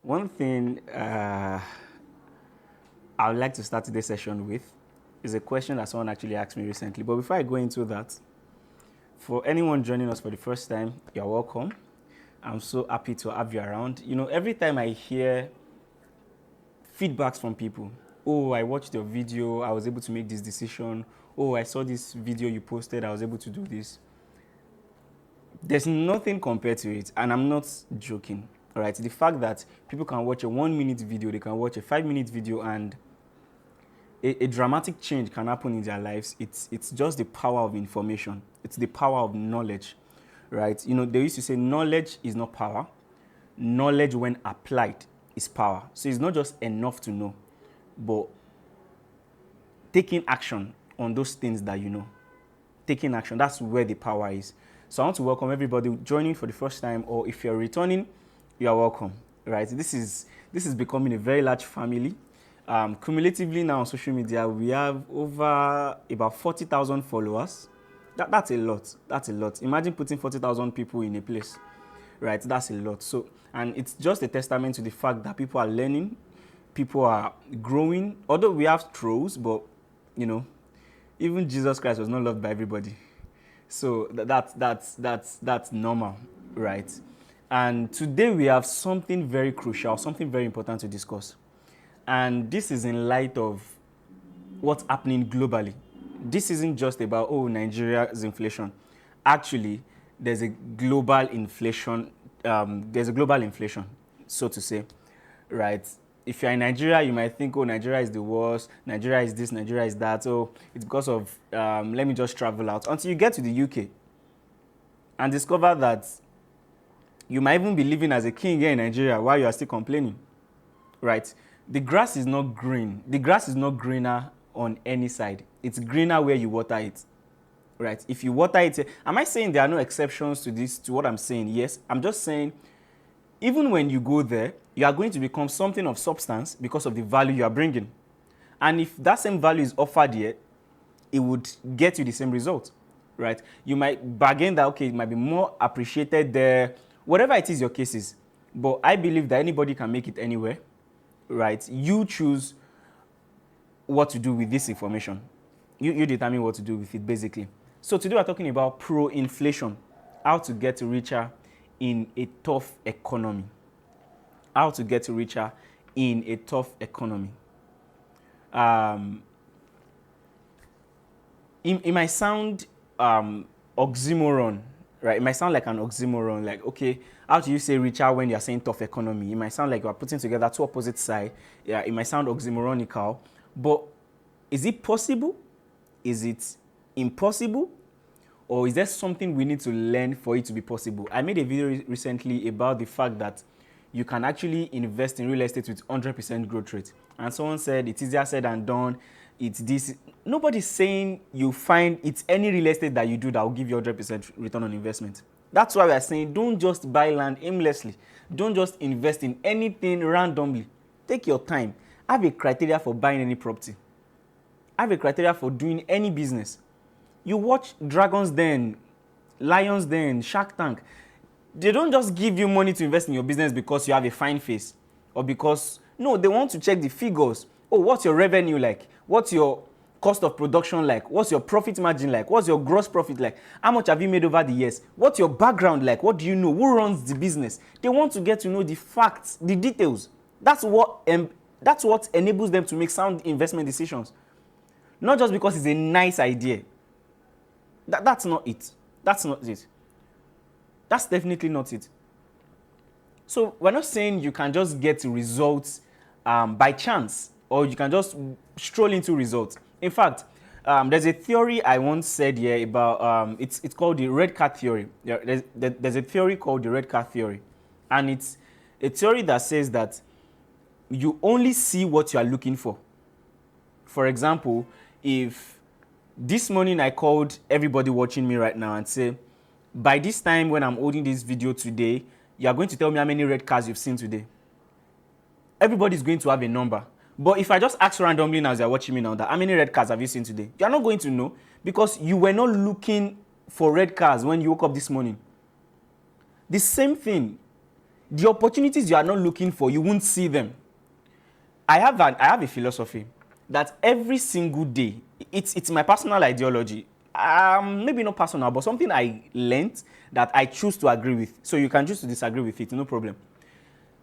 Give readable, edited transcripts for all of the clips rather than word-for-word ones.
One thing I would like to start today's session with is a question that someone actually asked me recently. But before I go into that, for anyone joining us for the first time, you're welcome. I'm so happy to have you around. You know, every time I hear feedbacks from people, oh, I watched your video, I was able to make this decision. Oh, I saw this video you posted, I was able to do this. There's nothing compared to it, and I'm not joking. All right, the fact that people can watch a 1 minute video, they can watch a 5 minute video, and a dramatic change can happen in their lives. It's just the power of information. It's the power of knowledge, right? You know, they used to say knowledge is not power. Knowledge, when applied, is power. So it's not just enough to know, but taking action on those things that you know. Taking action, that's where the power is. So I want to welcome everybody joining for the first time, or if you're returning, you are welcome, right? This is becoming a very large family. Cumulatively now on social media, we have over about 40,000 followers. That's a lot. That's a lot. Imagine putting 40,000 people in a place, right? That's a lot. So, and it's just a testament to the fact that people are learning, people are growing. Although we have trolls, but you know, even Jesus Christ was not loved by everybody. So that's normal, right? And today we have something very crucial, something very important to discuss. And this is in light of what's happening globally. This isn't just about, oh, Nigeria's inflation. Actually, there's a global inflation, so to say, right? If you're in Nigeria, you might think, oh, Nigeria is the worst, Nigeria is this, Nigeria is that. So it's because of, let me just travel out. Until you get to the UK and discover that you might even be living as a king here in Nigeria while you are still complaining, right? The grass is not green. The grass is not greener on any side. It's greener where you water it, right? If you water it, am I saying there are no exceptions to this, to what I'm saying? Yes, I'm just saying, even when you go there, you are going to become something of substance because of the value you are bringing. And if that same value is offered here, it would get you the same result, right? You might bargain that, okay, it might be more appreciated there, whatever it is your case is. But I believe that anybody can make it anywhere, right? You choose what to do with this information. You determine what to do with it, basically. So today we're talking about pro-inflation, how to get richer in a tough economy. How to get richer in a tough economy. It might sound oxymoron, right? It might sound like an oxymoron, like, okay, how do you say richer when you're saying tough economy? It might sound like you're putting together two opposite sides. Yeah, it might sound oxymoronical, but is it possible? Is it impossible? Or is there something we need to learn for it to be possible? I made a video recently about the fact that you can actually invest in real estate with 100% growth rate. And someone said it's easier said than done. It's this. Nobody's saying you find it's any real estate that you do that will give you 100% return on investment. That's why we are saying don't just buy land aimlessly. Don't just invest in anything randomly. Take your time. Have a criteria for buying any property. Have a criteria for doing any business. You watch Dragon's Den, Lion's Den, Shark Tank. They don't just give you money to invest in your business because you have a fine face or because, no, they want to check the figures. Oh, what's your revenue like? What's your cost of production like? What's your profit margin like? What's your gross profit like? How much have you made over the years? What's your background like? What do you know? Who runs the business? They want to get to know the facts, the details. That's what enables them to make sound investment decisions. Not just because it's a nice idea. That's not it. That's not it. That's definitely not it. So we're not saying you can just get results by chance or you can just stroll into results. In fact, there's a theory I once said here about, it's called the red card theory. There's a theory called the red card theory. And it's a theory that says that you only see what you are looking for. For example, if this morning I called everybody watching me right now and say, by this time when I'm holding this video today, you are going to tell me how many red cards you've seen today. Everybody's going to have a number. But if I just ask randomly now as you're watching me now that how many red cards have you seen today, you're not going to know because you were not looking for red cards when you woke up this morning. The same thing. The opportunities you are not looking for, you won't see them. I have a philosophy that every single day, it's my personal ideology. Maybe not personal, but something I learned that I choose to agree with. So you can choose to disagree with it, no problem.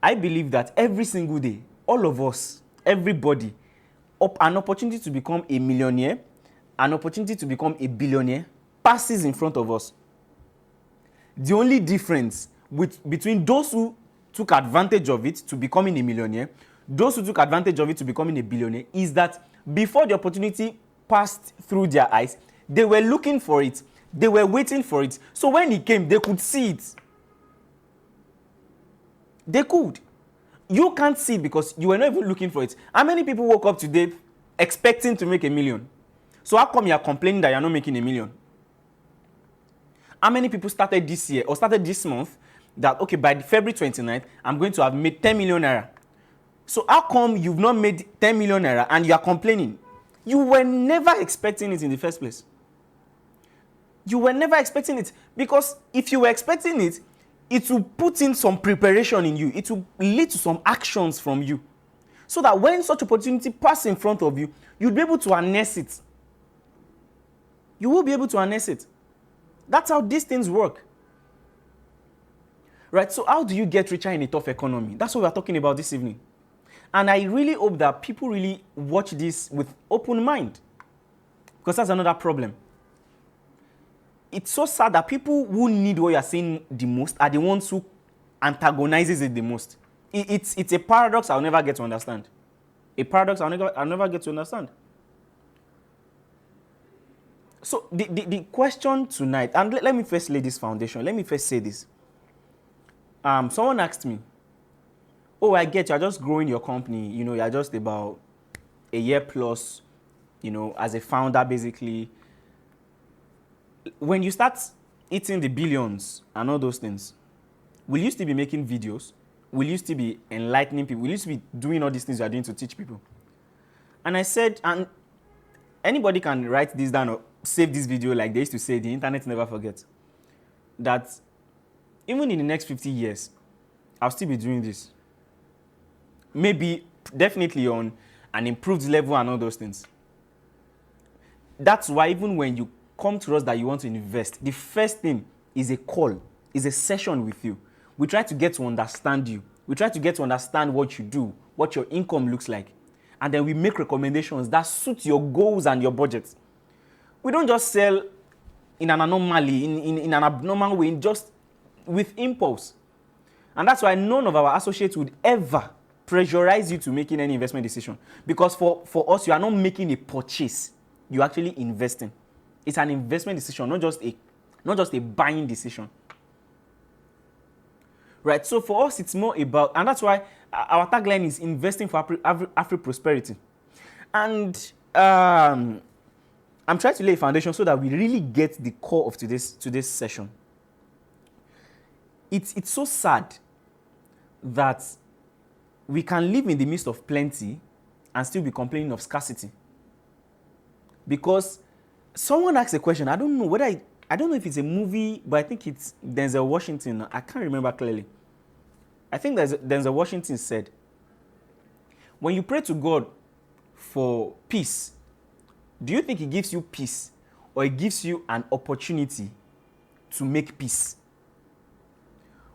I believe that every single day, all of us, everybody, an opportunity to become a millionaire, an opportunity to become a billionaire passes in front of us. The only difference between those who took advantage of it to becoming a millionaire, those who took advantage of it to becoming a billionaire, is that before the opportunity passed through their eyes, they were looking for it, they were waiting for it. So when it came, they could see it. They could. You can't see it because you were not even looking for it. How many people woke up today expecting to make $1 million? So how come you are complaining that you're not making $1 million? How many people started this year or started this month that, okay, by February 29th, I'm going to have made 10 million naira? So how come you've not made 10 million naira and you are complaining? You were never expecting it in the first place. You were never expecting it, because if you were expecting it, it will put in some preparation in you. It will lead to some actions from you, so that when such opportunity passes in front of you, you'll be able to harness it. You will be able to harness it. That's how these things work. Right? So how do you get richer in a tough economy? That's what we're talking about this evening. And I really hope that people really watch this with open mind, because that's another problem. It's so sad that people who need what you're saying the most are the ones who antagonizes it the most. It's a paradox I'll never get to understand. A paradox I'll never get to understand. So the question tonight, and let me first lay this foundation. Let me first say this. Someone asked me, oh, I get you're just growing your company. You're just about a year plus, as a founder, basically. When you start eating the billions and all those things, will you still be making videos? Will you still be enlightening people? Will you still be doing all these things you are doing to teach people? And I said, and anybody can write this down or save this video, like they used to say, the internet never forgets, that even in the next 50 years, I'll still be doing this. Maybe, definitely on an improved level and all those things. That's why even when you come to us that you want to invest, the first thing is a call, is a session with you. We try to get to understand you. We try to get to understand what you do, what your income looks like. And then we make recommendations that suit your goals and your budget. We don't just sell in an anomaly, in an abnormal way, just with impulse. And that's why none of our associates would ever pressurize you to making any investment decision. Because for us, you are not making a purchase. You're actually investing. It's an investment decision, not just a buying decision. Right? So for us, it's more about, and that's why our tagline is investing for AfriProsperity. And I'm trying to lay a foundation so that we really get the core of today's session. It's so sad that we can live in the midst of plenty and still be complaining of scarcity. Because someone asked a question, I don't know if it's a movie, but I think it's Denzel Washington. I can't remember clearly. I think Denzel Washington said, when you pray to God for peace, do you think he gives you peace or he gives you an opportunity to make peace?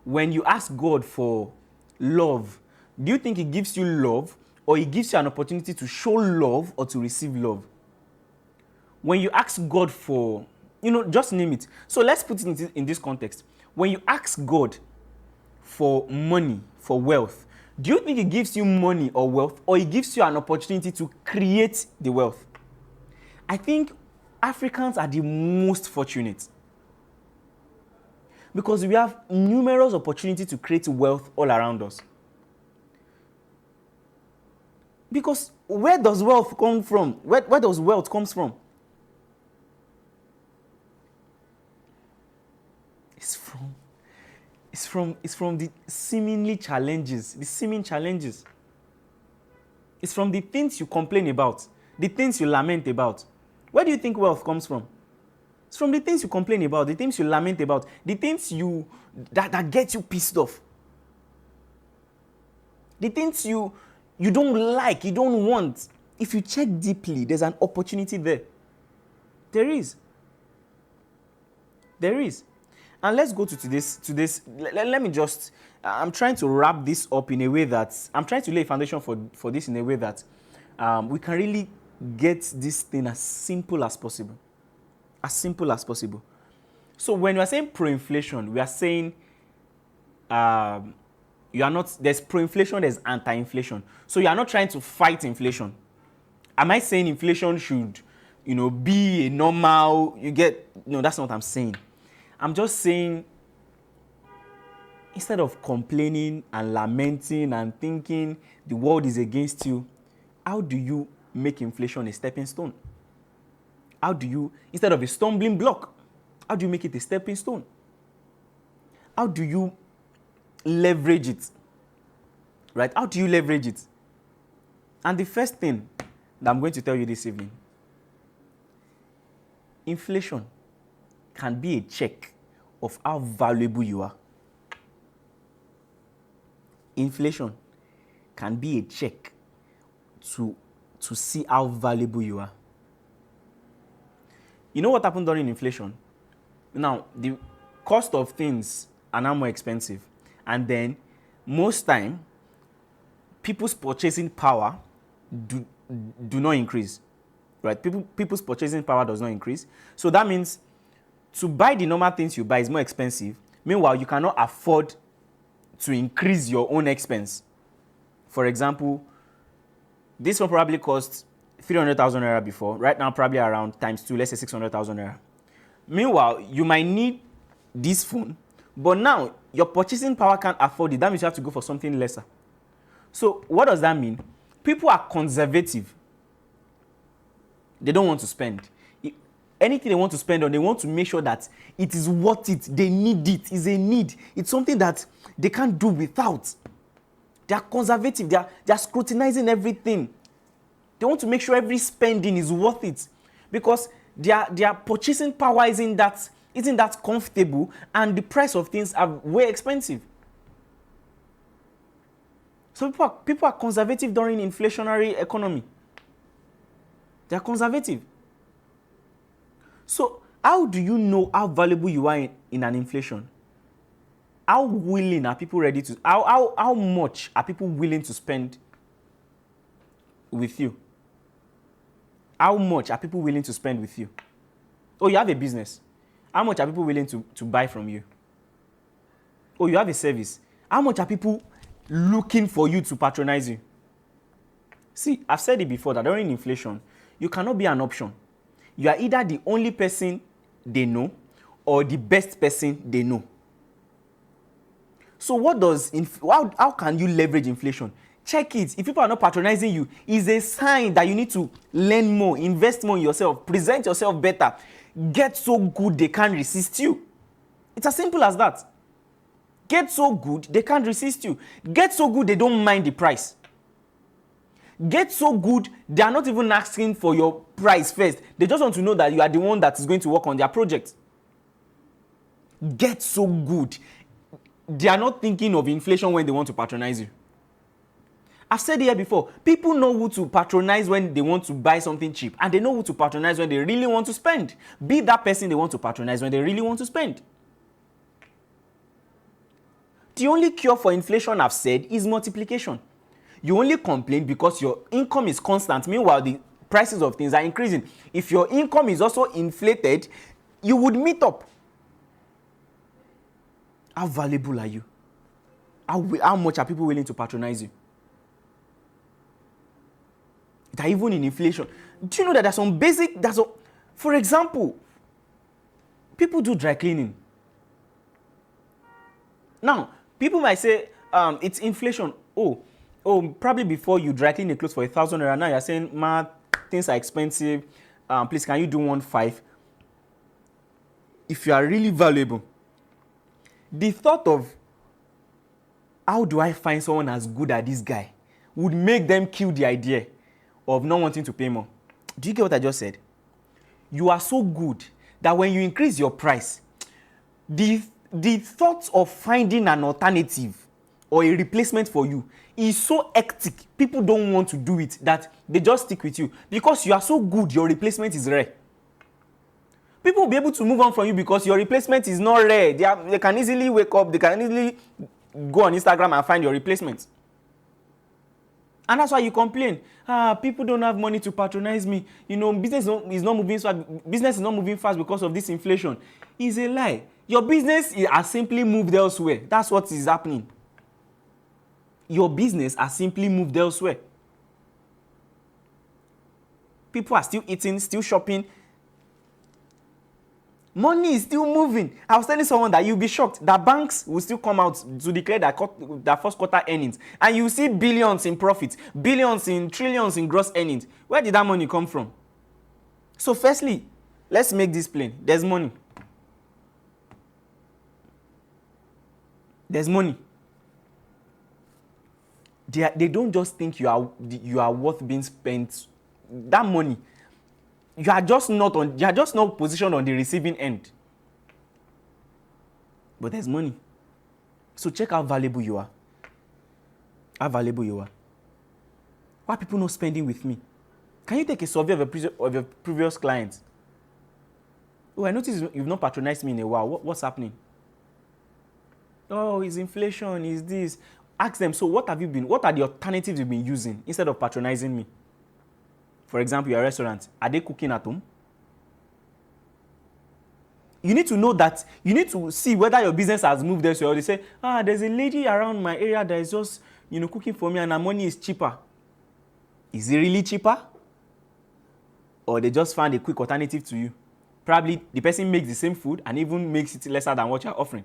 When you ask God for love, do you think he gives you love or he gives you an opportunity to show love or to receive love? When you ask God for, just name it. So let's put it in this context. When you ask God for money, for wealth, do you think he gives you money or wealth, or he gives you an opportunity to create the wealth? I think Africans are the most fortunate, because we have numerous opportunities to create wealth all around us. Because where does wealth come from? Where does wealth come from? It's from the seeming challenges. It's from the things you complain about, the things you lament about. Where do you think wealth comes from? It's from the things you complain about, the things you lament about, the things that get you pissed off. The things you don't like, you don't want. If you check deeply, there's an opportunity there. There is. There is. And let's go to today's. Let me just. I'm trying to wrap this up in a way that I'm trying to lay a foundation for this in a way that we can really get this thing as simple as possible. As simple as possible. So when we are saying pro-inflation, we are saying you are not. There's pro-inflation, there's anti-inflation. So you are not trying to fight inflation. Am I saying inflation should, be a normal? You get? No, that's not what I'm saying. I'm just saying, instead of complaining and lamenting and thinking the world is against you, how do you make inflation a stepping stone? How do you, instead of a stumbling block, how do you make it a stepping stone? How do you leverage it? Right? How do you leverage it? And the first thing that I'm going to tell you this evening, inflation can be a check of how valuable you are. Inflation can be a check to see how valuable you are. You know what happened during inflation? Now, the cost of things are now more expensive. And then, most time, people's purchasing power do not increase. Right? People's purchasing power does not increase. So that means to buy the normal things you buy is more expensive. Meanwhile, you cannot afford to increase your own expense. For example, this one probably cost 300,000 naira before. Right now, probably around times 2, let's say 600,000 naira. Meanwhile, you might need this phone, but now your purchasing power can't afford it. That means you have to go for something lesser. So what does that mean? People are conservative. They don't want to spend. Anything they want to spend on, they want to make sure that it is worth it. They need it. It's a need. It's something that they can't do without. They are conservative. They are scrutinizing everything. They want to make sure every spending is worth it, because their purchasing power isn't that comfortable, and the price of things are way expensive. So people are conservative during inflationary economy. They are conservative. So how do you know how valuable you are in an inflation? How willing are people ready to, how much are people willing to spend with you? How much are people willing to spend with you? Oh, you have a business. How much are people willing to buy from you? Oh, you have a service. How much are people looking for you to patronize you? See, I've said it before that during inflation, you cannot be an option. You are either the only person they know or the best person they know. So how can you leverage inflation? Check it. If people are not patronizing you, it's a sign that you need to learn more, invest more in yourself, present yourself better, get so good they can't resist you. It's as simple as that. Get so good they can't resist you. Get so good they don't mind the price. Get so good they are not even asking for your price first. They just want to know that you are the one that is going to work on their project. Get so good they are not thinking of inflation when they want to patronize you. I've said it here before. People know who to patronize when they want to buy something cheap, and they know who to patronize when they really want to spend. Be that person they want to patronize when they really want to spend. The only cure for inflation, I've said, is multiplication. You only complain because your income is constant. Meanwhile, the prices of things are increasing. If your income is also inflated, you would meet up. How valuable are you? How much are people willing to patronize you? That even in inflation, do you know that there's some basic, for example, people do dry cleaning. Now, people might say, it's inflation. Oh, probably before you dry clean the clothes for 1,000 naira, now you're saying, man, things are expensive. Please, can you do 1,500? If you are really valuable, the thought of, how do I find someone as good as this guy, would make them kill the idea of not wanting to pay more. Do you get what I just said? You are so good that when you increase your price, the thought of finding an alternative or a replacement for you is so hectic, people don't want to do it, that they just stick with you because you are so good. Your replacement is rare. People will be able to move on from you because your replacement is not rare. They can easily wake up, they can easily go on Instagram and find your replacement. And that's why you complain. People don't have money to patronize me. Business is not moving fast. Business is not moving fast because of this inflation. It's a lie. Your business has simply moved elsewhere. That's what is happening. Your business has simply moved elsewhere. People are still eating, still shopping. Money is still moving. I was telling someone that you'll be shocked that banks will still come out to declare their first quarter earnings, and you see billions in profits, billions in trillions in gross earnings. Where did that money come from? So firstly, let's make this plain. There's money. There's money. They don't just think you are worth being spent. That money, you are just not positioned on the receiving end. But there's money. So check how valuable you are. How valuable you are. Why are people not spending with me? Can you take a survey of your previous clients? Oh, I noticed you've not patronized me in a while. What's happening? Oh, it's inflation, it's this. Ask them, so what are the alternatives you've been using instead of patronizing me? For example, your restaurant, are they cooking at home? You need to know that, you need to see whether your business has moved elsewhere, or they say, there's a lady around my area that is just, cooking for me and her money is cheaper. Is it really cheaper? Or they just found a quick alternative to you? Probably the person makes the same food and even makes it lesser than what you're offering.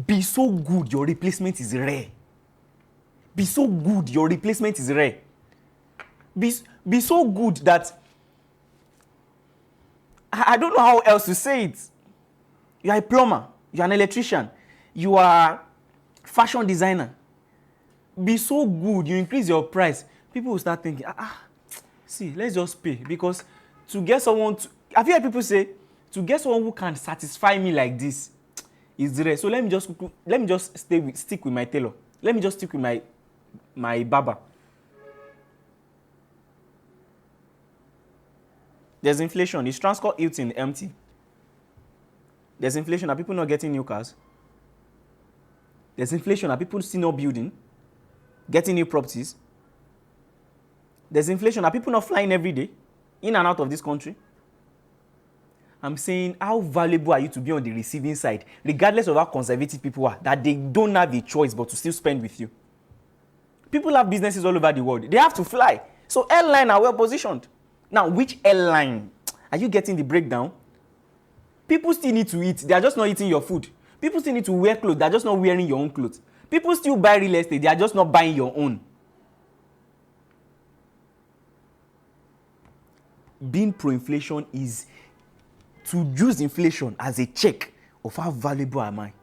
Be so good, your replacement is rare. Be so good, your replacement is rare. Be so good that I don't know how else to say it. You are a plumber, you are an electrician, you are a fashion designer. Be so good, you increase your price. People will start thinking, see, let's just pay, because to get someone have you heard people say, to get someone who can satisfy me like this is rare. So let me just stick with my tailor. Let me just stick with my barber. There's inflation. Is Transcorp Hilton empty? There's inflation. Are people not getting new cars? There's inflation. Are people still not building? Getting new properties? There's inflation. Are people not flying every day in and out of this country? I'm saying, how valuable are you to be on the receiving side, regardless of how conservative people are, that they don't have a choice but to still spend with you? People have businesses all over the world. They have to fly. So airlines are well positioned. Now, which airline? Are you getting the breakdown? People still need to eat. They are just not eating your food. People still need to wear clothes. They are just not wearing your own clothes. People still buy real estate. They are just not buying your own. Being pro-inflation is to use inflation as a check of how valuable am I.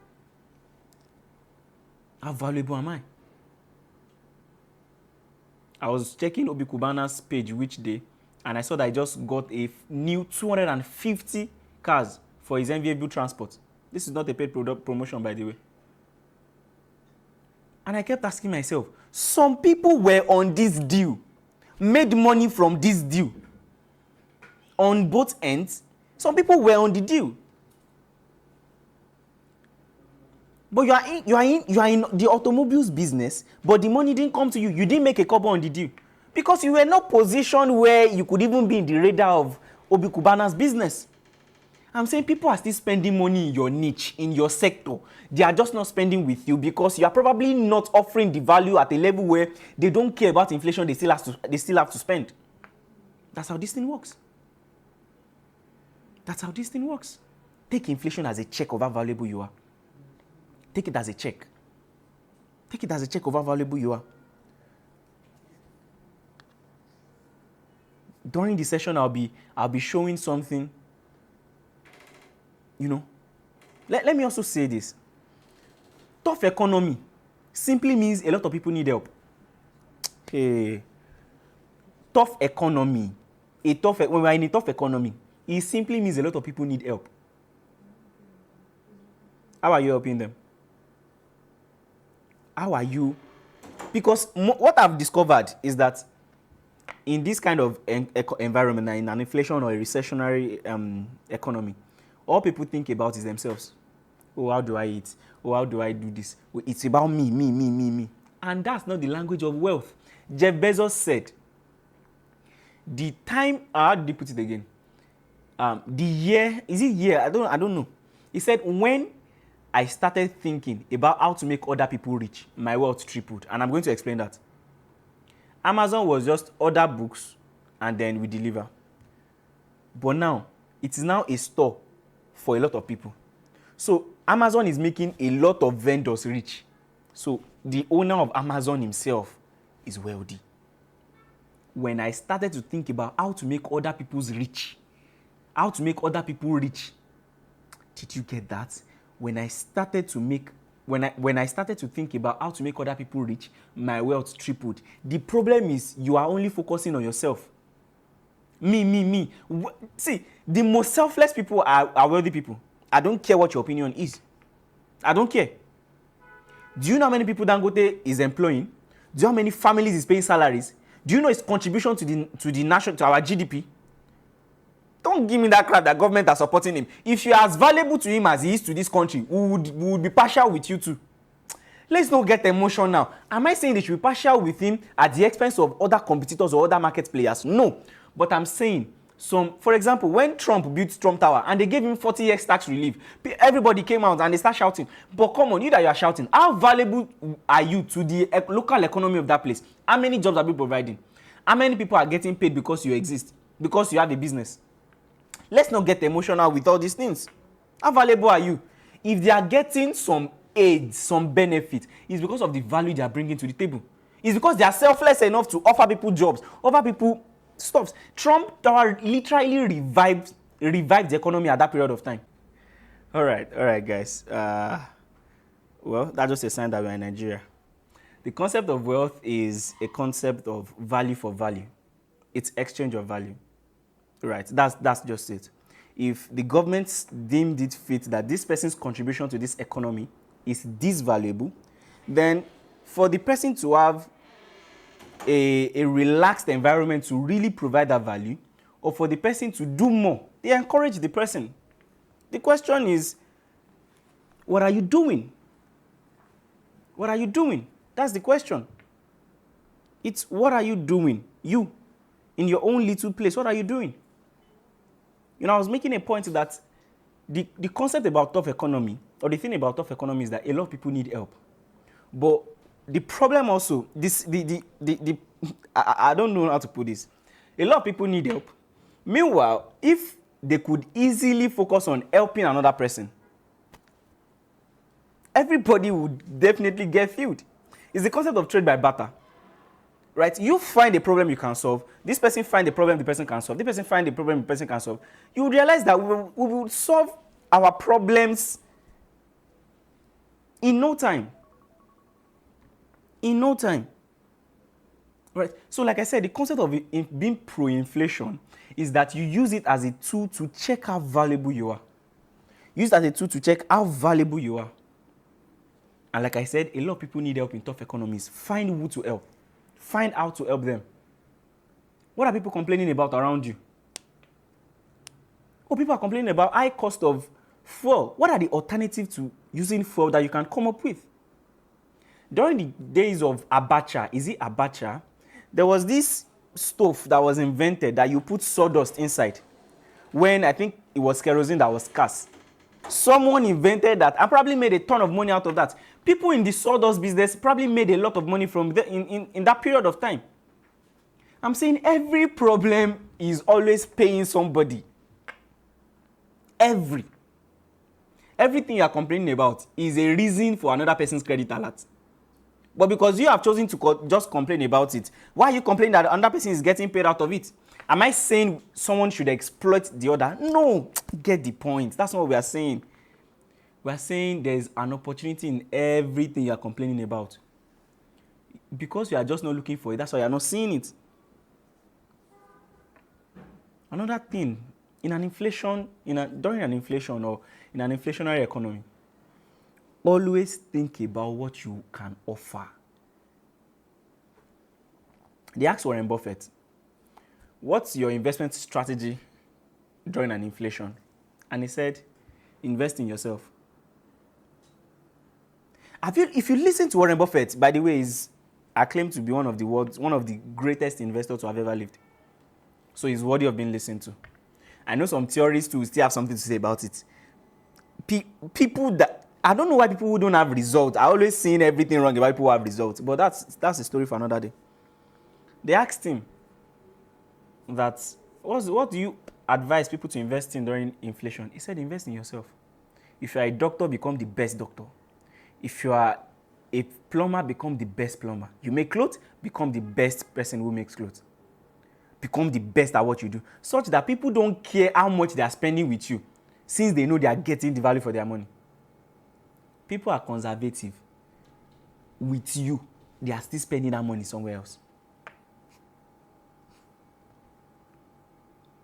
How valuable am I? I was checking Obi Kubana's page which day, and I saw that I just got a new 250 cars for his enviable transport. This is not a paid promotion, by the way. And I kept asking myself, some people were on this deal, made money from this deal. On both ends, some people were on the deal. But you are in the automobiles business, but the money didn't come to you. You didn't make a cover on the deal. Because you were not positioned where you could even be in the radar of Obi Kubana's business. I'm saying people are still spending money in your niche, in your sector. They are just not spending with you because you are probably not offering the value at a level where they don't care about inflation. They still have to spend. That's how this thing works. That's how this thing works. Take inflation as a check of how valuable you are. Take it as a check. Take it as a check of how valuable you are. During the session, I'll be showing something. Let me also say this. Tough economy simply means a lot of people need help. Hey. Tough economy. When we're in a tough economy, it simply means a lot of people need help. How are you helping them? How are you? Because what I've discovered is that in this kind of environment, in an inflation or a recessionary economy, all people think about is themselves. Oh, how do I eat? Oh, how do I do this? Oh, it's about me, me, me, me, me. And that's not the language of wealth. Jeff Bezos said, the time, how did he put it again? The year, is it year? I don't know. He said, when I started thinking about how to make other people rich, my wealth tripled. And I'm going to explain that. Amazon was just order books and then we deliver. But now, it is now a store for a lot of people. So Amazon is making a lot of vendors rich. So the owner of Amazon himself is wealthy. When I started to think about how to make other people rich, did you get that? When I started to think about how to make other people rich, my wealth tripled. The problem is you are only focusing on yourself. Me. See, the most selfless people are wealthy people. I don't care what your opinion is. I don't care. Do you know how many people Dangote is employing? Do you know how many families is paying salaries? Do you know his contribution to our GDP? Don't give me that crap that government are supporting him. If you are as valuable to him as he is to this country, we would be partial with you too. Let's not get emotional now. Am I saying they should be partial with him at the expense of other competitors or other market players? No. But I'm saying, for example, when Trump built Trump Tower and they gave him 40 years tax relief, everybody came out and they start shouting. But come on, you that you are shouting, how valuable are you to the local economy of that place? How many jobs are you providing? How many people are getting paid because you exist? Because you have a business? Let's not get emotional with all these things. How valuable are you? If they are getting some aid, some benefit, it's because of the value they are bringing to the table. It's because they are selfless enough to offer people jobs, offer people stuff. Trump Tower literally revived the economy at that period of time. All right, guys. Well, that's just a sign that we're in Nigeria. The concept of wealth is a concept of value for value. It's exchange of value. Right, that's just it. If the government deemed it fit that this person's contribution to this economy is this valuable, then for the person to have a relaxed environment to really provide that value, or for the person to do more, they encourage the person. The question is, what are you doing? What are you doing? That's the question. It's what are you doing? You, in your own little place, what are you doing? You know, I was making a point that the concept about tough economy, or the thing about tough economy is that a lot of people need help. But the problem also, I don't know how to put this. A lot of people need help. Meanwhile, if they could easily focus on helping another person, everybody would definitely get filled. It's the concept of trade by barter. Right? You find a problem you can solve. This person find a problem the person can solve. This person find a problem the person can solve. You will realize that we will solve our problems in no time. In no time. Right? So like I said, the concept of being pro-inflation is that you use it as a tool to check how valuable you are. Use it as a tool to check how valuable you are. And like I said, a lot of people need help in tough economies. Find who to help. Find out to help them. What are people complaining about around you? Oh, people are complaining about high cost of fuel. What are the alternatives to using fuel that you can come up with? During the days of Abacha, is it Abacha? There was this stove that was invented that you put sawdust inside. When I think it was kerosene that was scarce. Someone invented that and probably made a ton of money out of that. People in the sawdust business probably made a lot of money from in that period of time. I'm saying every problem is always paying somebody. Everything you are complaining about is a reason for another person's credit alert. But because you have chosen to just complain about it, why are you complaining that another person is getting paid out of it? Am I saying someone should exploit the other? No, get the point. That's not what we are saying. We are saying there's an opportunity in everything you are complaining about. Because you are just not looking for it, that's why you are not seeing it. Another thing, during an inflation or in an inflationary economy, Always think about what you can offer. They asked Warren Buffett, what's your investment strategy during an inflation? And he said, invest in yourself. If you listen to Warren Buffett, by the way, is acclaimed to be one of the greatest investors to have ever lived. So he's worthy of being listened to. I know some theorists too still have something to say about it. People that, I don't know why people who don't have results are always seeing everything wrong about people who have results, but that's a story for another day. They asked him that, what do you advise people to invest in during inflation? He said, invest in yourself. If you are a doctor, become the best doctor. If you are a plumber, become the best plumber. You make clothes, become the best person who makes clothes. Become the best at what you do, such that people don't care how much they are spending with you, since they know they are getting the value for their money. People are conservative with you. They are still spending that money somewhere else.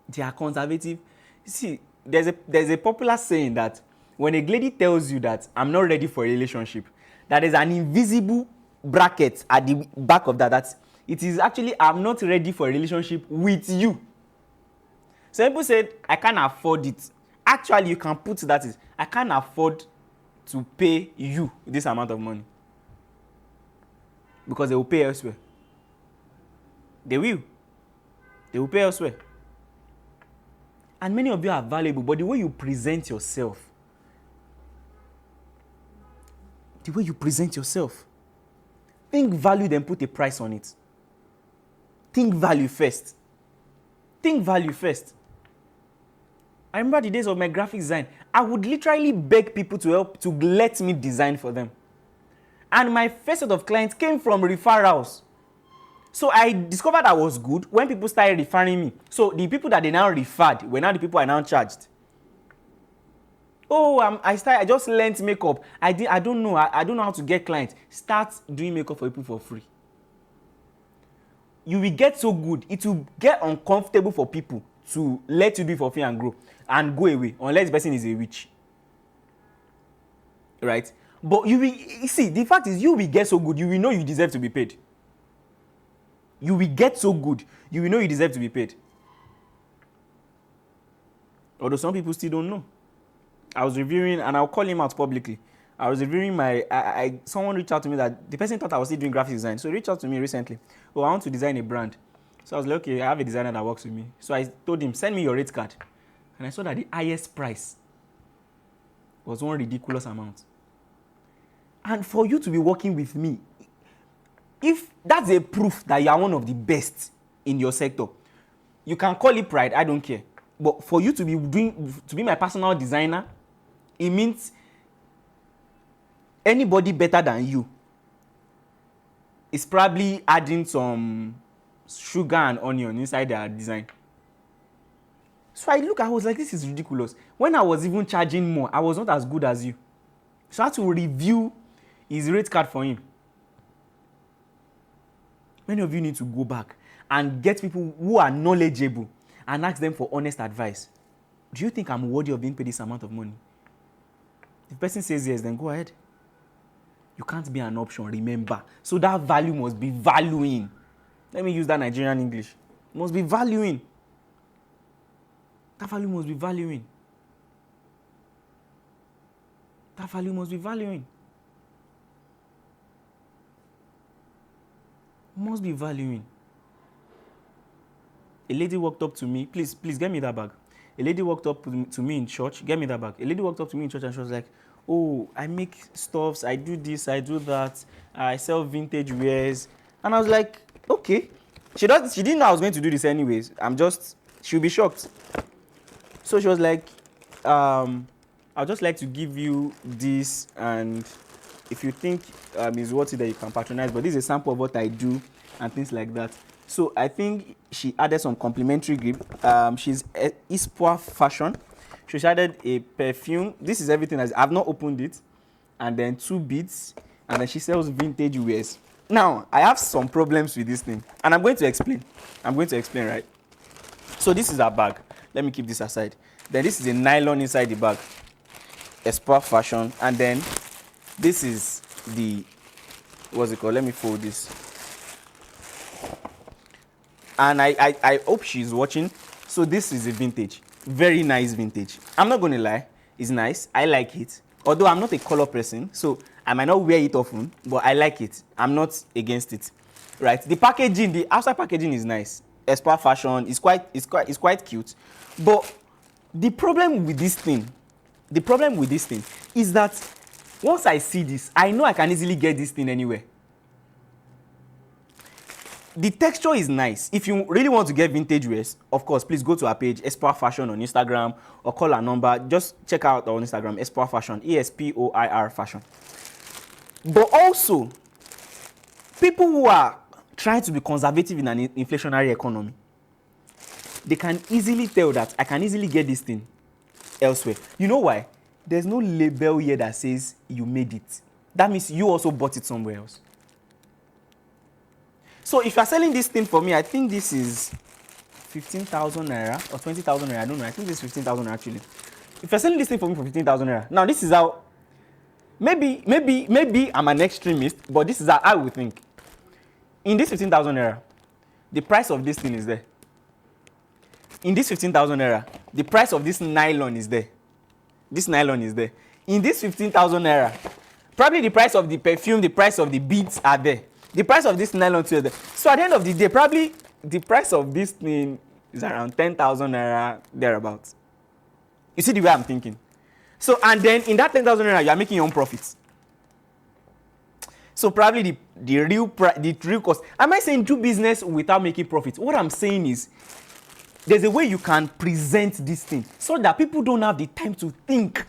They are conservative. See, there's a popular saying that when a lady tells you that I'm not ready for a relationship, that is an invisible bracket at the back of that it is actually I'm not ready for a relationship with you. Some people said I can't afford it. Actually, you can put that is I can't afford to pay you this amount of money, because they will pay elsewhere. They will pay elsewhere. And many of you are valuable, but the way you present yourself, think value, then put a price on it. Think value first. I remember the days of my graphic design. I would literally beg people to let me design for them. And my first set of clients came from referrals. So I discovered I was good when people started referring me. So the people that they now referred were now the people I now charged. I just learned makeup. I don't know how to get clients. Start doing makeup for people for free. You will get so good, it will get uncomfortable for people to let you do it for free and grow and go away, unless the person is a witch. Right? But the fact is, you will get so good, you will know you deserve to be paid. You will get so good, you will know you deserve to be paid. Although some people still don't know. I was reviewing, and I'll call him out publicly. I was reviewing someone reached out to me that the person thought I was still doing graphic design. So he reached out to me recently. Oh, I want to design a brand. So I was like, okay, I have a designer that works with me. So I told him, send me your rate card. And I saw that the highest price was one ridiculous amount. And for you to be working with me, if that's a proof that you are one of the best in your sector, you can call it pride, I don't care. But for you to be my personal designer, it means anybody better than you is probably adding some sugar and onion inside their design. So I was like, this is ridiculous. When I was even charging more, I was not as good as you. So I had to review his rate card for him. Many of you need to go back and get people who are knowledgeable and ask them for honest advice. Do you think I'm worthy of being paid this amount of money? If the person says yes, then go ahead. You can't be an option, remember. So that value must be valuing. Let me use that Nigerian English. Must be valuing. That value must be valuing. That value must be valuing. Must be valuing. A lady walked up to me. Please get me that bag. A lady walked up to me in church. Get me that bag. A lady walked up to me in church and she was like, oh, I make stuffs. I do this. I do that. I sell vintage wares. And I was like, okay. She didn't know I was going to do this anyways. She'll be shocked. So she was like, I'd just like to give you this, and if you think it's worth it, that you can patronize, but this is a sample of what I do and things like that. So I think she added some complimentary gift. She's Ispoa Fashion. She added a perfume. This is everything. I've not opened it. And then 2 beads. And then she sells vintage wares. Now, I have some problems with this thing. And I'm going to explain. Right? So this is her bag. Let me keep this aside. Then this is a nylon inside the bag. Espoir Fashion. And then This is the, what's it called? Let me fold this. And I hope she's watching. So this is a vintage. Very nice vintage. I'm not going to lie. It's nice. I like it. Although I'm not a color person, so I might not wear it often, but I like it. I'm not against it. Right? The packaging, the outside packaging is nice. Espoir fashion is quite cute. But the problem with this thing is that once I see this, I know I can easily get this thing anywhere. The texture is nice. If you really want to get vintage wears, of course, please go to our page, Espoir Fashion on Instagram, or call our number. Just check out our Instagram, Espoir Fashion, ESPOIR Fashion. But also, people who are trying to be conservative in an inflationary economy, they can easily tell that I can easily get this thing elsewhere. You know why? There's no label here that says you made it. That means you also bought it somewhere else. So if you're selling this thing for me, I think this is 15,000 naira or 20,000 naira. I don't know. I think this is 15,000 actually. If you're selling this thing for me for 15,000 naira, now this is how. Maybe I'm an extremist, but this is how I would think. In this 15,000 naira, the price of this thing is there. In this 15,000 naira, the price of this nylon is there. This nylon is there. In this 15,000 naira, probably the price of the perfume, the price of the beads are there. The price of this nylon too is there. So at the end of the day, probably the price of this thing is around 10,000 naira, thereabouts. You see the way I'm thinking? So, and then in that 10,000 naira, you are making your own profits. So probably the real cost. Am I saying do business without making profits? What I'm saying is, there's a way you can present this thing so that people don't have the time to think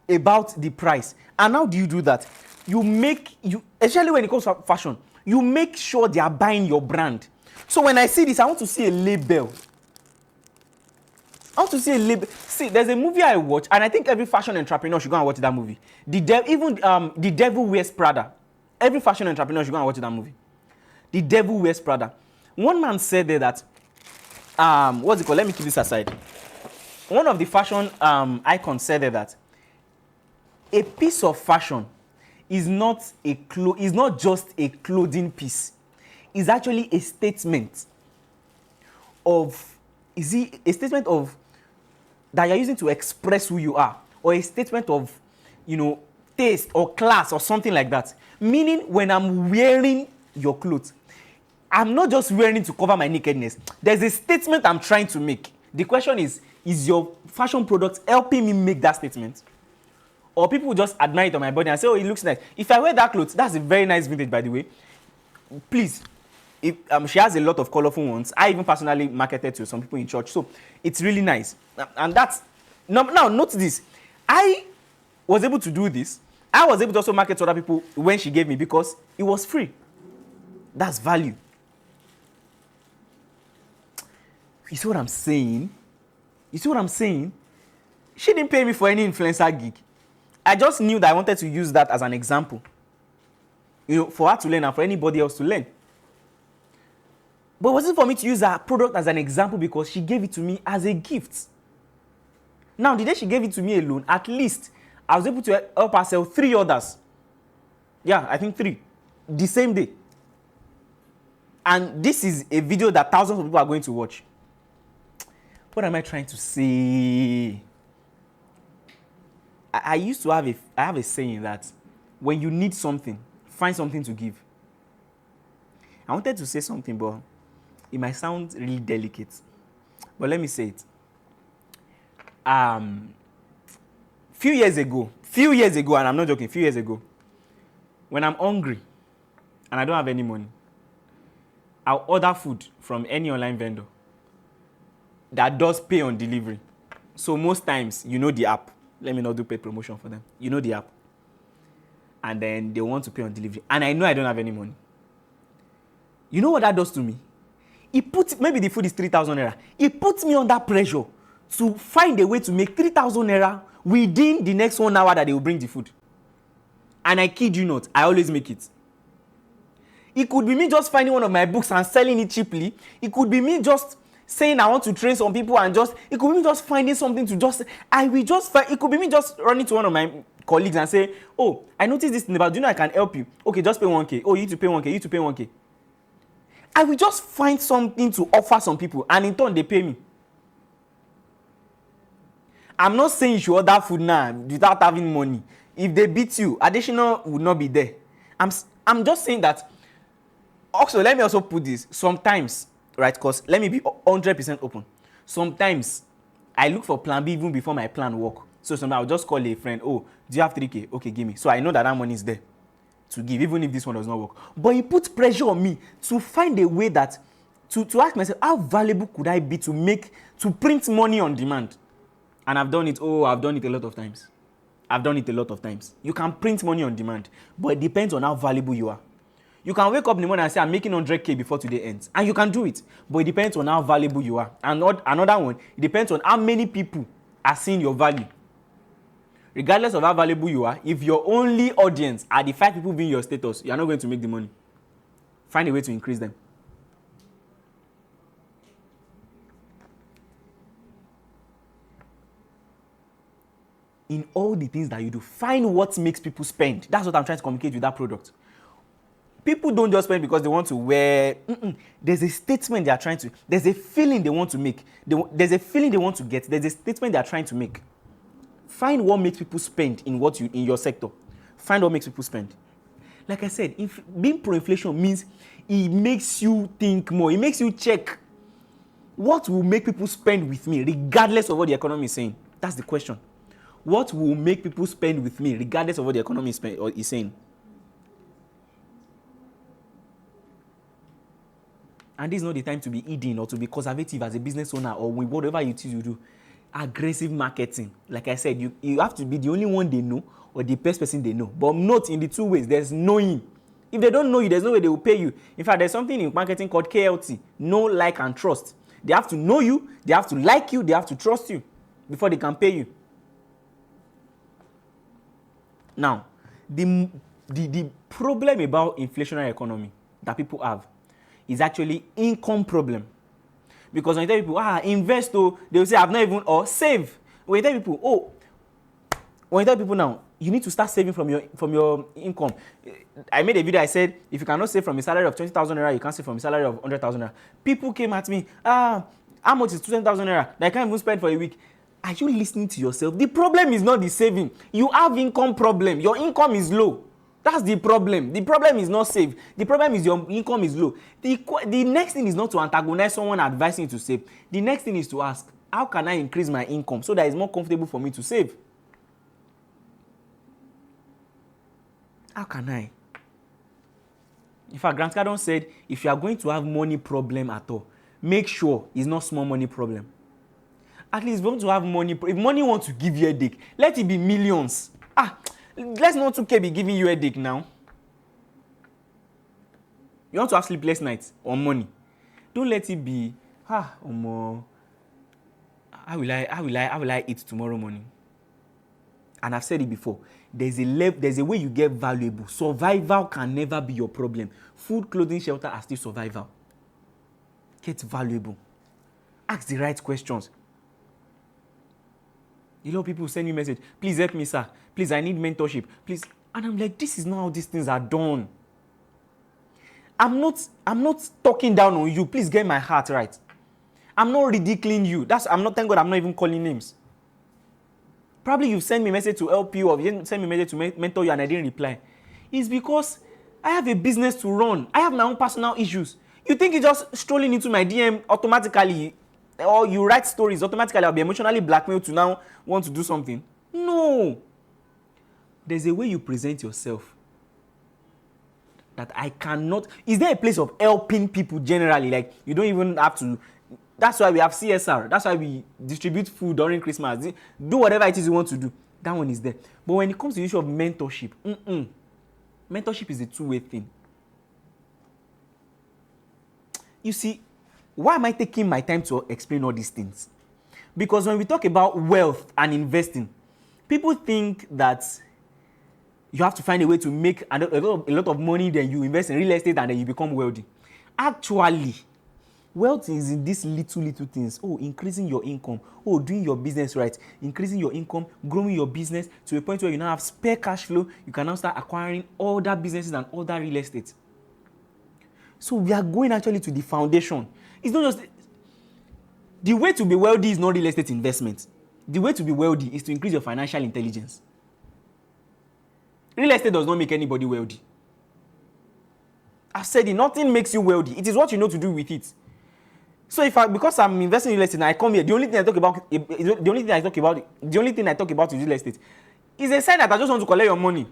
about the price. And how do you do that? Especially when it comes to fashion, you make sure they are buying your brand. So when I see this, I want to see a label. See, there's a movie I watch, and I think every fashion entrepreneur should go and watch that movie. The Devil Wears Prada. Every fashion entrepreneur should go and watch that movie. The Devil Wears Prada. One man said there that, what's it called? Let me keep this aside. One of the fashion icons said there that a piece of fashion is not just a clothing piece. It's actually a statement of, that you're using to express who you are, or a statement of, taste or class or something like that. Meaning, when I'm wearing your clothes, I'm not just wearing it to cover my nakedness. There's a statement I'm trying to make. The question is your fashion product helping me make that statement? Or people just admire it on my body and say, oh, it looks nice. If I wear that clothes, that's a very nice vintage, by the way. Please, she has a lot of colorful ones. I even personally marketed to some people in church. So it's really nice. And that's, now note this. I was able to do this. I was able to also market to other people when she gave me because it was free. That's value. You see what I'm saying? She didn't pay me for any influencer gig. I just knew that I wanted to use that as an example. For her to learn and for anybody else to learn. But it wasn't for me to use her product as an example because she gave it to me as a gift. Now, the day she gave it to me alone, at least I was able to help her sell 3 others. Yeah, I think 3. The same day. And this is a video that thousands of people are going to watch. What am I trying to say? I have a saying that when you need something, find something to give. I wanted to say something, but it might sound really delicate. But let me say it. Few years ago, and I'm not joking, few years ago, when I'm hungry and I don't have any money, I'll order food from any online vendor that does pay on delivery. So most times, the app. Let me not do paid promotion for them. The app. And then they want to pay on delivery. And I know I don't have any money. You know what that does to me? Maybe the food is 3,000 naira. It puts me under pressure to find a way to make 3,000 naira within the next 1 hour that they will bring the food. And I kid you not, I always make it. It could be me just finding one of my books and selling it cheaply. It could be me just saying I want to train some people and it could be me just finding something to it could be me just running to one of my colleagues and say, oh, I noticed this thing about, do you know I can help you? Okay, just pay 1K. Oh, you need to pay 1K, you need to pay 1K. I will just find something to offer some people, and in turn, they pay me. I'm not saying you should order food now without having money. If they beat you, Adesina would not be there. I'm just saying that. Also, let me also put this. Sometimes, right, because let me be 100% open. Sometimes, I look for plan B even before my plan work. So sometimes I'll just call a friend, oh, do you have 3K? Okay, give me. So I know that money is there to give, even if this one does not work. But it puts pressure on me to find a way that, to ask myself, how valuable could I be to print money on demand? And I've done it a lot of times. You can print money on demand, but it depends on how valuable you are. You can wake up in the morning and say, I'm making 100K before today ends. And you can do it, but it depends on how valuable you are. And another one, it depends on how many people are seeing your value. Regardless of how valuable you are, if your only audience are the 5 people viewing your status, you are not going to make the money. Find a way to increase them. In all the things that you do, find what makes people spend. That's what I'm trying to communicate with that product. People don't just spend because they want to wear. There's a statement they are trying to. There's a feeling they want to make. There's a feeling they want to get. There's a statement they are trying to make. Find what makes people spend in your sector. Find what makes people spend. Like I said, being pro-inflation means it makes you think more. It makes you check what will make people spend with me, regardless of what the economy is saying. That's the question. What will make people spend with me, regardless of what the economy is saying? And this is not the time to be eating or to be conservative as a business owner or with whatever you choose to do. Aggressive marketing. Like I said, you have to be the only one they know or the best person they know. But not in the 2 ways. There's knowing. If they don't know you, there's no way they will pay you. In fact, there's something in marketing called KLT. Know, like, and trust. They have to know you, they have to like you, they have to trust you before they can pay you. Now, the problem about inflationary economy that people have is actually income problem. Because when you tell people, invest, they will say, I've not even, or save. When you tell people now, you need to start saving from your income. I made a video, I said, if you cannot save from a salary of 20,000 naira, you can't save from a salary of 100,000 naira. People came at me, how much is 20,000 naira that I can't even spend for a week? Are you listening to yourself? The problem is not the saving. You have income problem. Your income is low. That's the problem. The problem is not save. The problem is your income is low. The next thing is not to antagonize someone advising you to save. The next thing is to ask, how can I increase my income so that it's more comfortable for me to save? How can I? In fact, Grant Cardone said, if you are going to have money problem at all, make sure it's not small money problem. At least if you want to have money, if money wants to give you a headache, let it be millions. Let's not 2K be giving you a headache now. You want to have sleepless nights on money. Don't let it be, how will I eat tomorrow morning? And I've said it before. There's a way you get valuable. Survival can never be your problem. Food, clothing, shelter are still survival. Get valuable. Ask the right questions. You know, people send me message, please help me, sir. Please, I need mentorship. Please. And I'm like, this is not how these things are done. I'm not talking down on you. Please get my heart right. I'm not ridiculing you. Thank God I'm not even calling names. Probably you send me a message to help you or you send me a message to mentor you and I didn't reply. It's because I have a business to run. I have my own personal issues. You think it's just strolling into my DM automatically, or you write stories automatically, I'll be emotionally blackmailed to now want to do something? No. There's a way you present yourself that I cannot. Is there a place of helping people generally? Like, you don't even have to. That's why we have CSR. That's why we distribute food during Christmas. Do whatever it is you want to do. That one is there. But when it comes to the issue of mentorship, mentorship is a two-way thing. You see, why am I taking my time to explain all these things? Because when we talk about wealth and investing, people think that you have to find a way to make a lot of money, then you invest in real estate and then you become wealthy. Actually, Wealth is in these little things. Oh, increasing your income. Oh, doing your business right. Increasing your income, growing your business to a point where you now have spare cash flow. You can now start acquiring other businesses and other real estate. So we are going actually to the foundation. It's not just the way to be wealthy is not real estate investment. The way to be wealthy is to increase your financial intelligence. Real estate does not make anybody wealthy. I've said it, nothing makes you wealthy. It is what you know to do with it. So because I'm investing in real estate and I come here, the only thing I talk about is real estate. It's a sign that I just want to collect your money.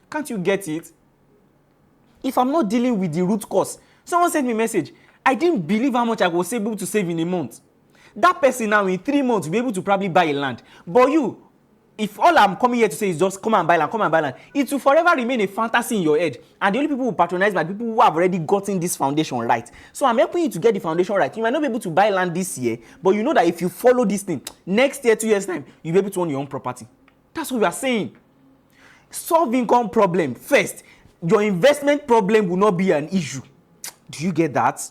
Can't you get it? If I'm not dealing with the root cause, someone sent me a message. I didn't believe how much I was able to save in a month. That person now in 3 months will be able to probably buy a land. But you, if all I'm coming here to say is just come and buy land, it will forever remain a fantasy in your head. And the only people who patronize are people who have already gotten this foundation right. So I'm helping you to get the foundation right. You might not be able to buy land this year, but you know that if you follow this thing, next year, 2 years' time, you'll be able to own your own property. That's what we are saying. Solve income problem first. Your investment problem will not be an issue. Do you get that?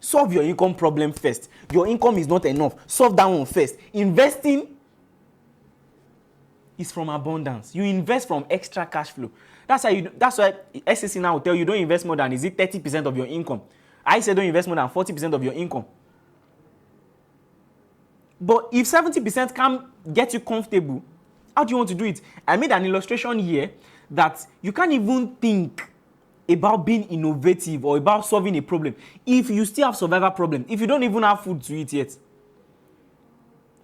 Solve your income problem first. Your income is not enough. Solve that one first. Investing is from abundance. You invest from extra cash flow. That's why Adesina will tell you don't invest more than 30% of your income. I say don't invest more than 40% of your income. But if 70% can get you comfortable, how do you want to do it? I made an illustration here that you can't even think about being innovative or about solving a problem if you still have survival problem, if you don't even have food to eat yet.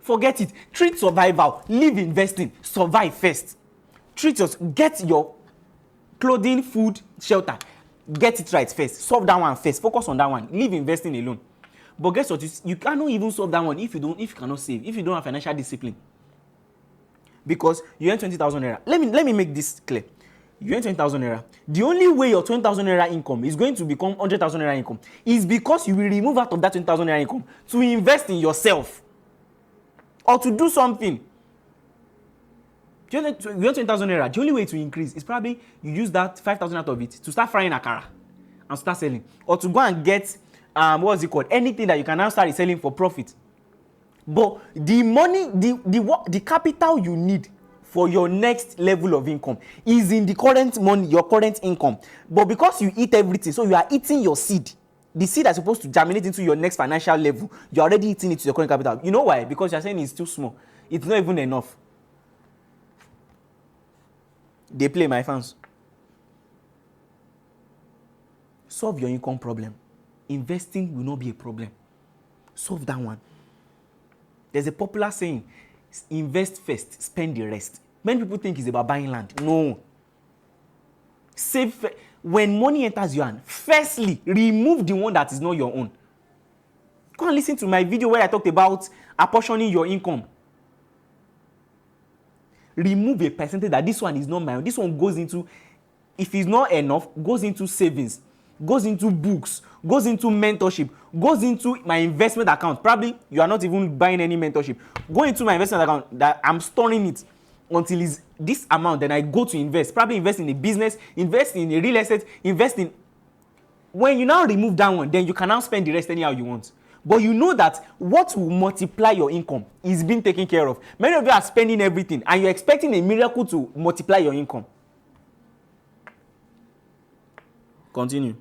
Forget it. Treat survival. Live investing. Survive first. Get your clothing, food, shelter. Get it right first. Solve that one first. Focus on that one. Live investing alone. But guess what? You cannot even solve that one if you cannot save, if you don't have financial discipline. Because you earn 20,000 naira. Let me make this clear. You earn 20,000 naira. The only way your 20,000 naira income is going to become 100,000 naira income is because you will remove out of that 20,000 naira income to invest in yourself or to do something. You earn 20,000 naira. The only way to increase is probably you use that 5,000 out of it to start frying akara and start selling, or to go and get anything that you can now start selling for profit. But the money, the capital you need for your next level of income is in the current money, your current income. But because you eat everything, so you are eating your seed. The seed that's supposed to germinate into your next financial level, you're already eating it to your current capital. You know why? Because you're saying it's too small. It's not even enough. They play, my fans. Solve your income problem. Investing will not be a problem. Solve that one. There's a popular saying, invest first, spend the rest. Many people think it's about buying land. No. Save. When money enters your hand, firstly, remove the one that is not your own. Go and listen to my video where I talked about apportioning your income. Remove a percentage that this one is not my own. This one goes into, if it's not enough, goes into savings, goes into books, goes into mentorship, goes into my investment account. Probably you are not even buying any mentorship. Go into my investment account that I'm storing it until it's this amount. Then I go to invest. Probably invest in a business, invest in a real estate, invest in. When you now remove that one, then you can now spend the rest anyhow you want. But you know that what will multiply your income is being taken care of. Many of you are spending everything and you're expecting a miracle to multiply your income. Continue.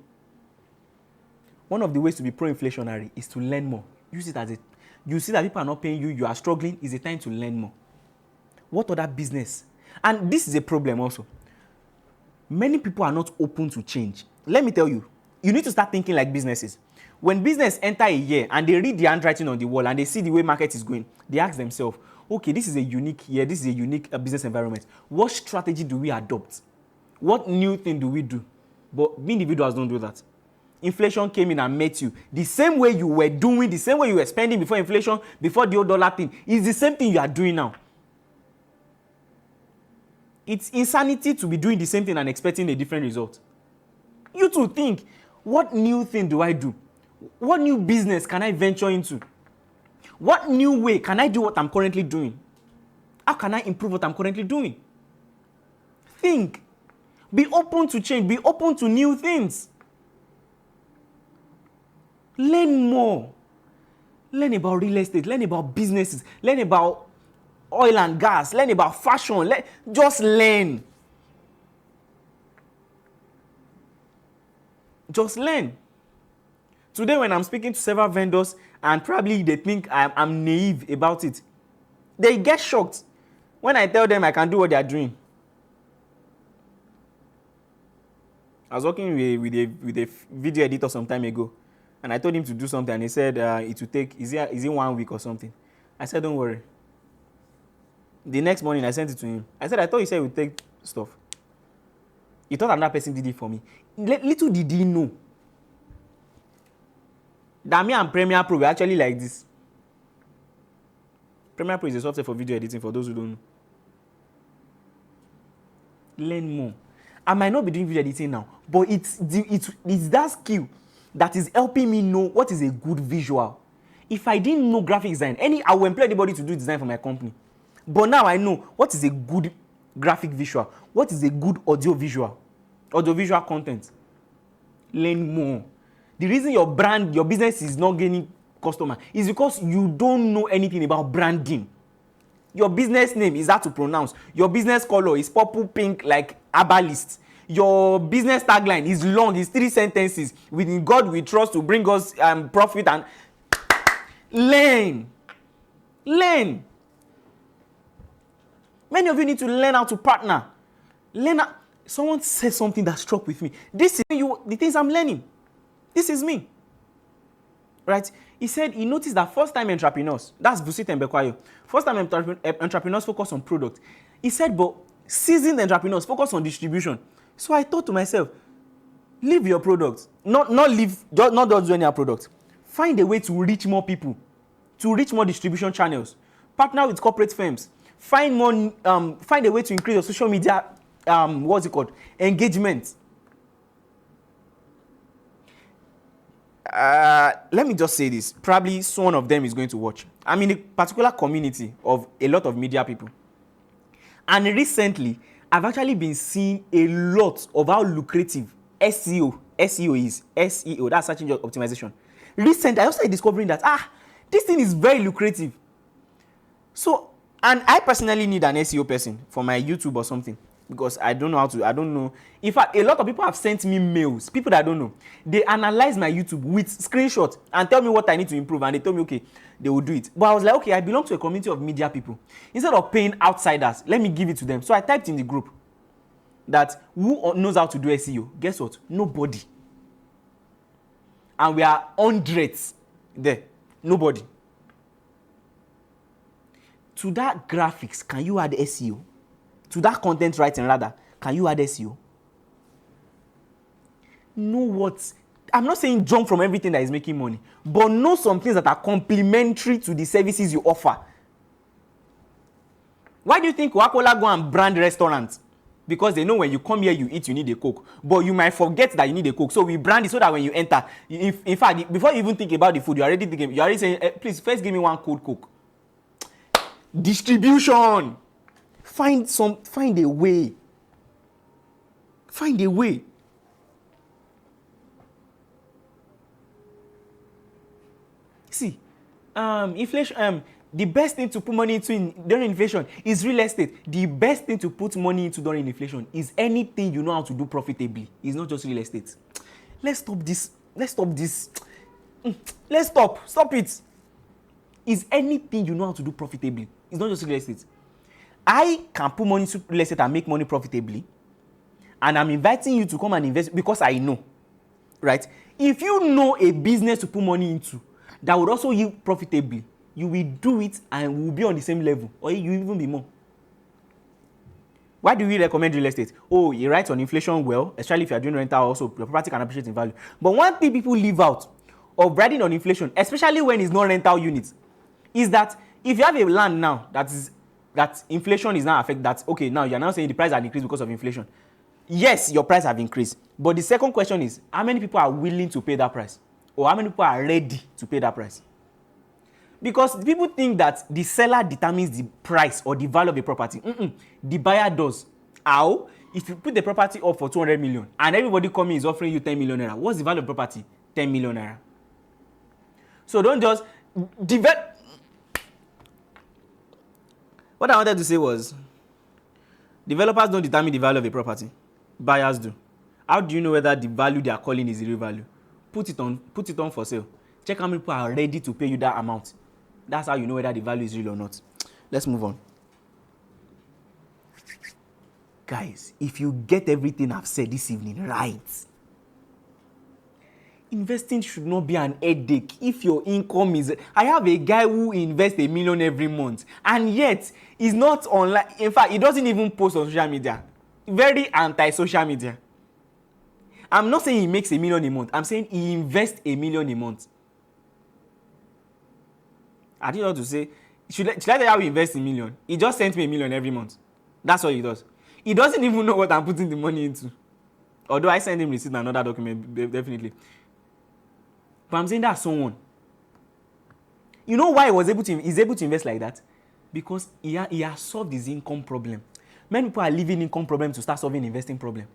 One of the ways to be pro-inflationary is to learn more. Use it as a, you see that people are not paying you, you are struggling, it's a time to learn more. What other business? And this is a problem also. Many people are not open to change. Let me tell you, you need to start thinking like businesses. When business enter a year and they read the handwriting on the wall and they see the way market is going, they ask themselves, okay, this is a unique year, this is a unique business environment. What strategy do we adopt? What new thing do we do? But individuals don't do that. Inflation came in and met you. The same way you were doing, the same way you were spending before inflation, before the old dollar thing, is the same thing you are doing now. It's insanity to be doing the same thing and expecting a different result. You too think, what new thing do I do? What new business can I venture into? What new way can I do what I'm currently doing? How can I improve what I'm currently doing? Think. Be open to change. Be open to new things. Learn more. Learn about real estate. Learn about businesses. Learn about oil and gas. Learn about fashion. Just learn. Just learn. Today, when I'm speaking to several vendors and probably they think I'm naive about it, they get shocked when I tell them I can do what they are doing. I was working with a video editor some time ago, and I told him to do something, and he said it will take, is it 1 week or something? I said, don't worry. The next morning, I sent it to him. I said, I thought you said it would take stuff. He thought another person did it for me. Little did he know that me and Premiere Pro were actually like this. Premiere Pro is a software for video editing, for those who don't know. Learn more. I might not be doing video editing now, but it's that skill that is helping me know what is a good visual. If I didn't know graphic design, I will employ anybody to do design for my company. But now I know what is a good graphic visual, what is a good audiovisual content. Learn more. The reason your brand, your business is not gaining customer is because you don't know anything about branding. Your business name is hard to pronounce. Your business color is purple pink like herbalist. Your business tagline is long, it's 3 sentences. Within God we trust to bring us profit. And learn. Many of you need to learn how to partner. Someone said something that struck with me. This is the things I'm learning. This is me. Right? He said he noticed that first-time entrepreneurs, that's Busit and Bekwayo, first-time entrepreneurs focus on product. He said, but seasoned entrepreneurs focus on distribution. So I thought to myself, leave your product. Not just do any product. Find a way to reach more people, to reach more distribution channels. Partner with corporate firms. Find a way to increase your social media, engagement. Let me just say this. Probably one of them is going to watch. I'm in a particular community of a lot of media people. And recently, I've actually been seeing a lot of how lucrative SEO is. SEO, that's search engine optimization. Recently, I also started discovering that, this thing is very lucrative. So, and I personally need an SEO person for my YouTube or something. Because I don't know. In fact, a lot of people have sent me mails, people that I don't know. They analyze my YouTube with screenshots and tell me what I need to improve. And they tell me, okay, they will do it. But I was like, okay, I belong to a community of media people. Instead of paying outsiders, let me give it to them. So I typed in the group that who knows how to do SEO? Guess what? Nobody. And we are hundreds there. Nobody. To that graphics, can you add SEO? To that content writing rather, can you add SEO? Know what? I'm not saying jump from everything that is making money, but know some things that are complementary to the services you offer. Why do you think Coca-Cola go and brand restaurants? Because they know when you come here, you eat, you need a Coke. But you might forget that you need a Coke. So we brand it so that when you enter, in fact, before you even think about the food, you're already saying, please, first give me one cold Coke. Distribution. Find a way. Find a way. See, inflation. The best thing to put money into during inflation is real estate. The best thing to put money into during inflation is anything you know how to do profitably. It's not just real estate. Let's stop this. Stop it. Is anything you know how to do profitably. It's not just real estate. I can put money into real estate and make money profitably. And I'm inviting you to come and invest because I know. Right? If you know a business to put money into that would also yield profitably, you will do it and will be on the same level. Or you will even be more. Why do we recommend real estate? Oh, it writes on inflation well, especially if you are doing rental also, your property can appreciate in value. But one thing people leave out of riding on inflation, especially when it's not rental units, is that if you have a land now that inflation is now affected, that okay, now you're now saying the price has increased because of inflation. Yes, your price have increased. But the second question is, how many people are willing to pay that price? Or how many people are ready to pay that price? Because people think that the seller determines the price or the value of a property. The buyer does. How? If you put the property up for 200 million and everybody coming is offering you 10 million naira, what's the value of the property? 10 million naira. So don't just develop. What I wanted to say was, developers don't determine the value of a property. Buyers do. How do you know whether the value they are calling is the real value? Put it on for sale. Check how many people are ready to pay you that amount. That's how you know whether the value is real or not. Let's move on. Guys, if you get everything I've said this evening right, investing should not be an headache. If your income is, I have a guy who invests $1 million every month, and yet he's not online. In fact, he doesn't even post on social media. Very anti-social media. I'm not saying he makes $1 million a month. I'm saying he invests $1 million a month. I didn't know what to say. Should I tell you how he invests $1 million? He just sent me $1 million every month. That's what he does. He doesn't even know what I'm putting the money into. Although I send him receipt and another document, definitely. But I'm saying that's someone. You know why he's able to invest like that? Because he has solved his income problem. Many people are leaving income problem to start solving investing problem.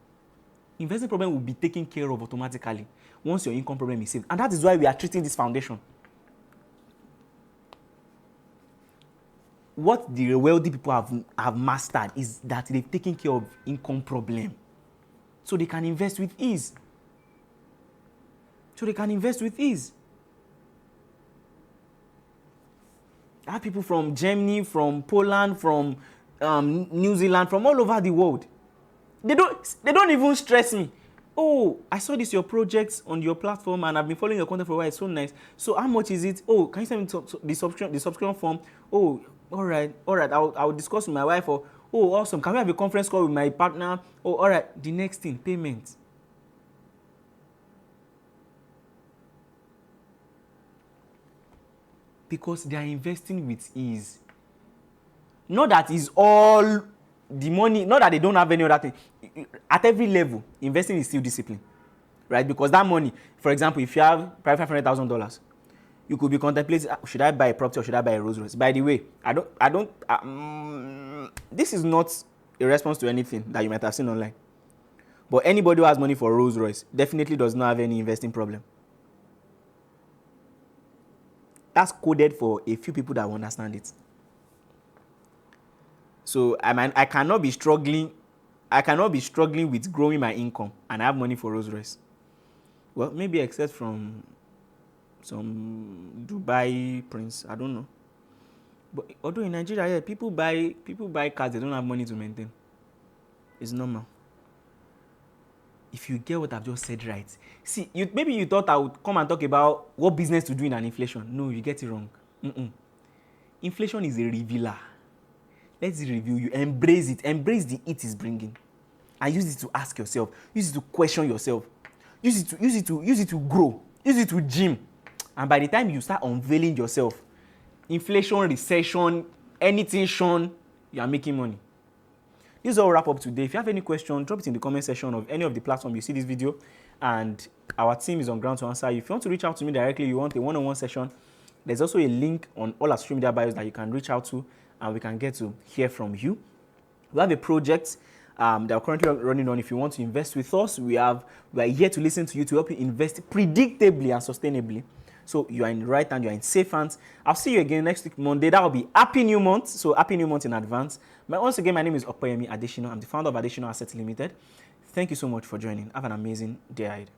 Investing problem will be taken care of automatically once your income problem is saved. And that is why we are treating this foundation. What the wealthy people have mastered is that they've taken care of income problem. So they can invest with ease. I have people from Germany, from Poland, from New Zealand, from all over the world. They don't even stress me. Oh, I saw this your project on your platform and I've been following your content for a while. It's so nice. So how much is it? Oh, can you send me the subscription form? Oh, all right. I'll discuss with my wife. Or, oh, awesome. Can we have a conference call with my partner? Oh, all right. The next thing, payment. Because they are investing with ease. Not that is all the money, not that they don't have any other thing. At every level, investing is still discipline, right? Because that money, for example, if you have $500,000, you could be contemplating, should I buy a property or should I buy a Rolls Royce? By the way, this is not a response to anything that you might have seen online. But anybody who has money for Rolls Royce definitely does not have any investing problem. That's coded for a few people that will understand it. So I cannot be struggling with growing my income and I have money for Rolls Royce. Well, maybe except from some Dubai prince, I don't know. But although in Nigeria, yeah, people buy cars they don't have money to maintain. It's normal. If you get what I've just said right. See, maybe you thought I would come and talk about what business to do in an inflation. No, you get it wrong. Inflation is a revealer. Let's review you. Embrace it. Embrace the it is bringing. And use it to ask yourself. Use it to question yourself. Use it to grow. Use it to gym. And by the time you start unveiling yourself, inflation, recession, anything shown, you are making money. This is all wrap up today. If you have any question, drop it in the comment section of any of the platforms you see this video, and our team is on ground to answer you. If you want to reach out to me directly, you want a one-on-one session, there's also a link on all our social media bios that you can reach out to, and we can get to hear from you. We have a project that we're currently running on. If you want to invest with us, we are here to listen to you, to help you invest predictably and sustainably. So you are in the right hand, you are in safe hands. I'll see you again next week, Monday. That will be Happy New Month. So Happy New Month in advance. But once again, my name is Adesina. I'm the founder of Adesina Assets Limited. Thank you so much for joining. Have an amazing day ahead.